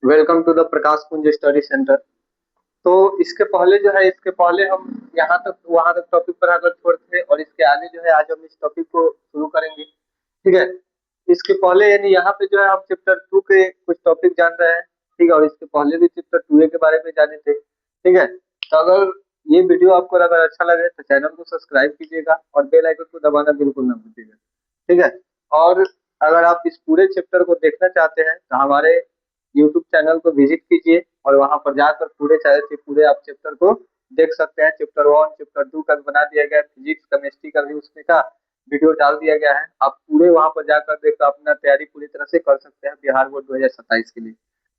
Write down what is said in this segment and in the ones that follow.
Welcome to the Prakash Kunj study centre. तो इसके पहले हम यहाँ तक वहां तक टॉपिक पर आकर छोड़ते थे, और इसके आगे जो है आज हम इस टॉपिक को शुरू करेंगे। ठीक है। इसके पहले यानी यहाँ पे जो है हम चैप्टर 2 के कुछ टॉपिक जान रहे हैं। ठीक है, और इसके पहले भी चैप्टर 2 के बारे में जाने थे। ठीक है। तो अगर ये वीडियो आपको अगर अच्छा लगे तो चैनल को सब्सक्राइब कीजिएगा और बेल आइकन को दबाना बिल्कुल ना भूलिएगा। ठीक है। और अगर आप इस पूरे चैप्टर को देखना चाहते हैं तो हमारे यूट्यूब चैनल को विजिट कीजिए, और वहां पर जाकर पूरे आप चैप्टर को देख सकते हैं। चैप्टर 1 चैप्टर 2 का भी बना दिया गया है, फिजिक्स केमिस्ट्री का भी उसमें का वीडियो डाल दिया गया है। आप पूरे वहां पर जाकर देख अपना तैयारी पूरी तरह से कर सकते हैं बिहार बोर्ड 2027 के लिए।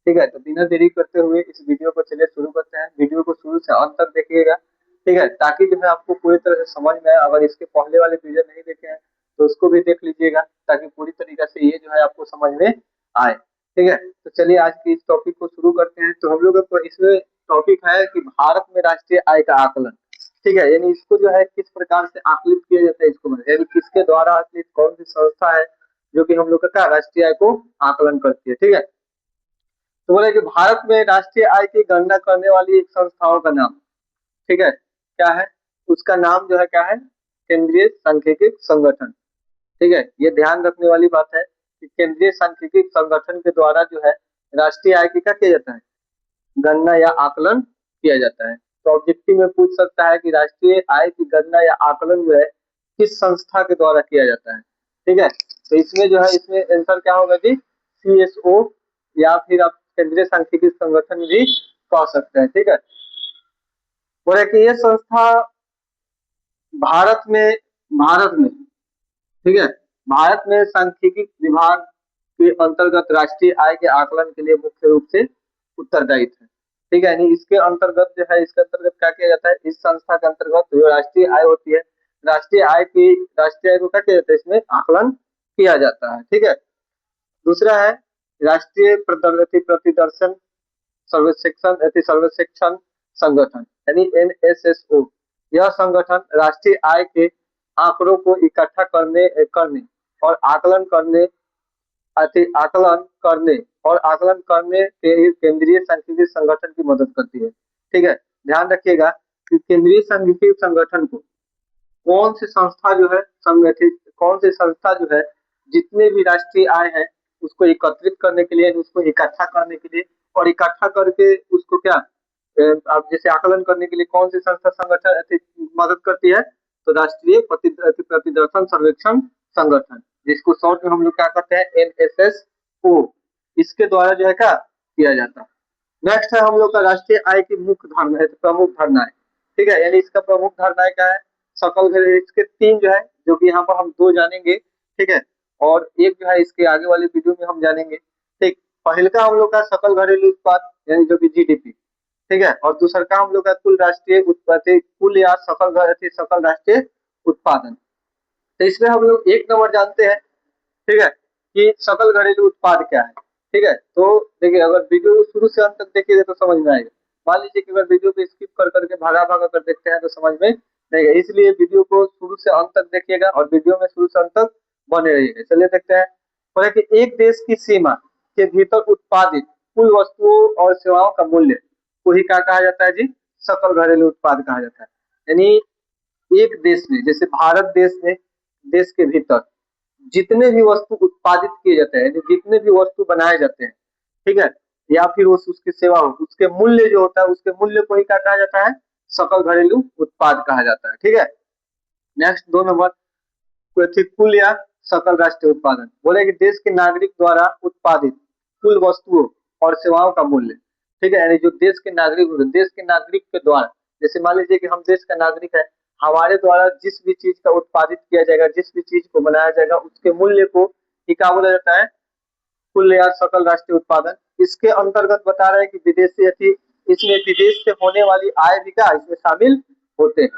ठीक है, तो बिना देरी करते हुए इस वीडियो को चलिए शुरू करते हैं। वीडियो को शुरू से अंत तक देखिएगा। ठीक है, ताकि जो है आपको पूरी तरह से समझ में आए। अगर इसके पहले वाले वीडियो नहीं देखे हैं तो उसको भी देख लीजिएगा, ताकि पूरी तरीके से ये जो है आपको समझ में आए। ठीक है, तो चलिए आज के इस टॉपिक को शुरू करते हैं। तो हम लोग को इसमें टॉपिक है कि भारत में राष्ट्रीय आय का आकलन। ठीक है, यानी इसको जो है किस प्रकार से आकलित किया जाता है, इसको यानी किसके द्वारा आकलित, कौन सी संस्था है जो कि हम लोग का राष्ट्रीय आय को आकलन करती है। ठीक है, तो बोले कि भारत में राष्ट्रीय आय की गणना करने वाली एक संस्थाओं का नाम, ठीक है, क्या है? उसका नाम जो है क्या है? केंद्रीय सांख्यिकी संगठन। ठीक है, ये ध्यान रखने वाली बात है कि केंद्रीय सांख्यिकी संगठन के द्वारा जो है राष्ट्रीय आय की क्या किया जाता है, गणना या आकलन किया जाता है। तो ऑब्जेक्टिव में पूछ सकता है कि राष्ट्रीय आय की गणना या आकलन जो है किस संस्था के द्वारा किया जाता है। ठीक है, तो इसमें जो है इसमें आंसर क्या होगा जी? CSO, या फिर आप केंद्रीय सांख्यिकी संगठन भी कह सकते हैं। ठीक है, बोले कि ये संस्था भारत में भारत में ठीक है, भारत में सांख्यिकी विभाग के अंतर्गत राष्ट्रीय आय के आकलन के लिए मुख्य रूप से उत्तरदायित्व है। ठीक है, यानी इसके अंतर्गत जो है, इसके अंतर्गत क्या किया जाता है, इस संस्था के अंतर्गत जो राष्ट्रीय आय होती है, राष्ट्रीय आय को क्या किया जाता है, इसमें आकलन किया जाता है। ठीक है, दूसरा है राष्ट्रीय प्रतिदर्शन सर्वेक्षण संगठन, यानी NSSO। यह संगठन राष्ट्रीय आय के आंकड़ों को इकट्ठा करने करने और आकलन करने के केंद्रीय सांख्यिकी संगठन की मदद करती है। ठीक है, ध्यान रखिएगा कि केंद्रीय सांख्यिकी संगठन को कौन सी संस्था जो है जितने भी राष्ट्रीय आय है उसको एकत्रित करने के लिए, उसको इकट्ठा करने के लिए, और इकट्ठा करके उसको क्या आप जैसे आकलन करने के लिए कौन सी संस्था संगठन मदद करती है, तो राष्ट्रीय प्रतिदर्शन सर्वेक्षण संगठन, जिसको शॉर्ट में हम लोग क्या करते हैं, NSSO। इसके द्वारा जो है क्या किया जाता है। नेक्स्ट है हम लोग का राष्ट्रीय आय की मुख्य धारणा है, प्रमुख धारणाएं। ठीक है, यानी इसका प्रमुख धारणाएं क्या है, सकल घरेलू, इसके तीन जो है, जो कि यहाँ पर हम दो जानेंगे। ठीक है, और एक जो है इसके आगे वाले वीडियो में हम जानेंगे। ठीक, पहले का हम लोग का सकल घरेलू उत्पाद यानी जो कि GDP। ठीक है, और दूसरा का हम लोग का कुल राष्ट्रीय उत्पाद, कुल या सकल राष्ट्रीय उत्पादन। तो इसमें हम लोग एक नंबर जानते हैं, ठीक है, कि सकल घरेलू उत्पाद क्या है। ठीक है, तो देखिए अगर वीडियो शुरू से अंत तक देखिएगा तो समझ में आएगा। मान लीजिए कि अगर वीडियो को स्किप कर करके भागा भागा कर देखते हैं तो समझ में नहीं आएगा, इसलिए वीडियो को शुरू से अंत तक देखिएगा और वीडियो में शुरू से अंत तक बने रहिएगा। चलिए देखते हैं। बोले कि एक देश की सीमा के भीतर उत्पादित कुल वस्तुओं और सेवाओं का मूल्य को ही क्या कहा जाता है जी? सकल घरेलू उत्पाद कहा जाता है। यानी एक देश में, जैसे भारत देश में, देश के भीतर जितने भी वस्तु उत्पादित किए जाते हैं, जितने भी वस्तु बनाए जाते हैं, ठीक है, या फिर उसकी सेवा हो, उसके मूल्य जो होता है, उसके मूल्य को ही क्या कहा जाता है? सकल घरेलू उत्पाद कहा जाता है। ठीक है, नेक्स्ट दो नंबर, कुल या सकल राष्ट्रीय उत्पादन। बोले कि देश के नागरिक द्वारा उत्पादित कुल वस्तुओं और सेवाओं का मूल्य। ठीक है, यानी जो देश के नागरिक होंगे, देश के नागरिक के द्वारा, जैसे मान लीजिए कि हम देश का नागरिक है, हमारे द्वारा जिस भी चीज का उत्पादित किया जाएगा, जिस भी चीज को बनाया जाएगा, उसके मूल्य को ही क्या बोला जाता है? कुल या सकल राष्ट्रीय उत्पादन। इसके अंतर्गत बता रहे हैं कि विदेशी अति, इसमें विदेश से होने वाली आय भी क्या इसमें शामिल होते हैं।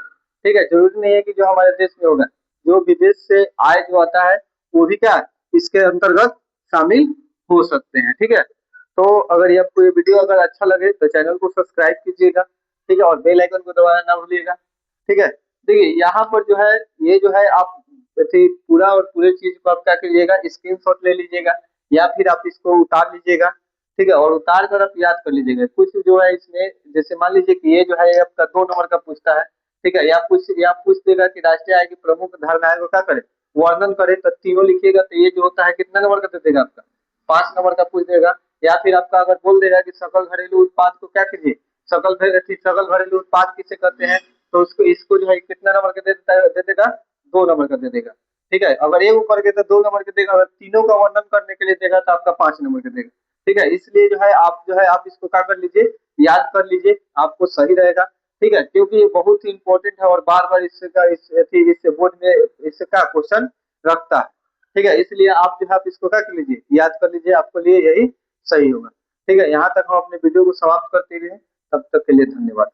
ठीक है, जरूरी नहीं है कि जो हमारे देश में होगा, जो विदेश से आय जो आता है वो भी क्या इसके अंतर्गत शामिल हो सकते हैं। ठीक है, तो अगर ये आपको ये वीडियो अगर अच्छा लगे तो चैनल को सब्सक्राइब कीजिएगा। ठीक है, और बेल आइकन को दबाना ना भूलिएगा। ठीक है, देखिए यहाँ पर जो है, ये जो है आप पूरा और पूरे चीज को आप क्या कीजिएगा, स्क्रीनशॉट ले लीजिएगा, या फिर आप इसको उतार लीजिएगा। ठीक है, और उतार कर आप याद कर लीजिएगा। कुछ जो है इसमें, जैसे मान लीजिए कि ये जो है आपका 2 नंबर का पूछता है, ठीक है, या पूछ देगा कि राष्ट्रीय आय की प्रमुख धारणाएं को क्या करे, वर्णन करे, तो तीनों लिखिएगा, तो ये जो होता है कितना नंबर का दे देगा आपका, 5 नंबर का पूछ देगा। या फिर आपका अगर बोल देगा कि सकल घरेलू उत्पाद को क्या कीजिए, सकल घरेलू उत्पाद किसे कहते हैं, तो उसको इसको जो है कितना नंबर का दे देगा, 2 नंबर का दे देगा। ठीक है, अगर ये ऊपर के तो 2 नंबर के देगा, अगर तीनों का वर्णन करने के लिए देगा तो आपका 5 नंबर का देगा। ठीक है, इसलिए जो है आप इसको क्या कर लीजिए, याद कर लीजिए, आपको सही रहेगा। ठीक है, क्योंकि ये बहुत ही इंपॉर्टेंट है और बार बार इससे बोर्ड में इससे क्या क्वेश्चन रखता है। ठीक है, इसलिए आप जो है आप इसको क्या कर लीजिए, याद कर लीजिए, आपके लिए यही सही होगा। ठीक है, यहाँ तक हम अपने वीडियो को समाप्त करते हैं। तब तक के लिए धन्यवाद।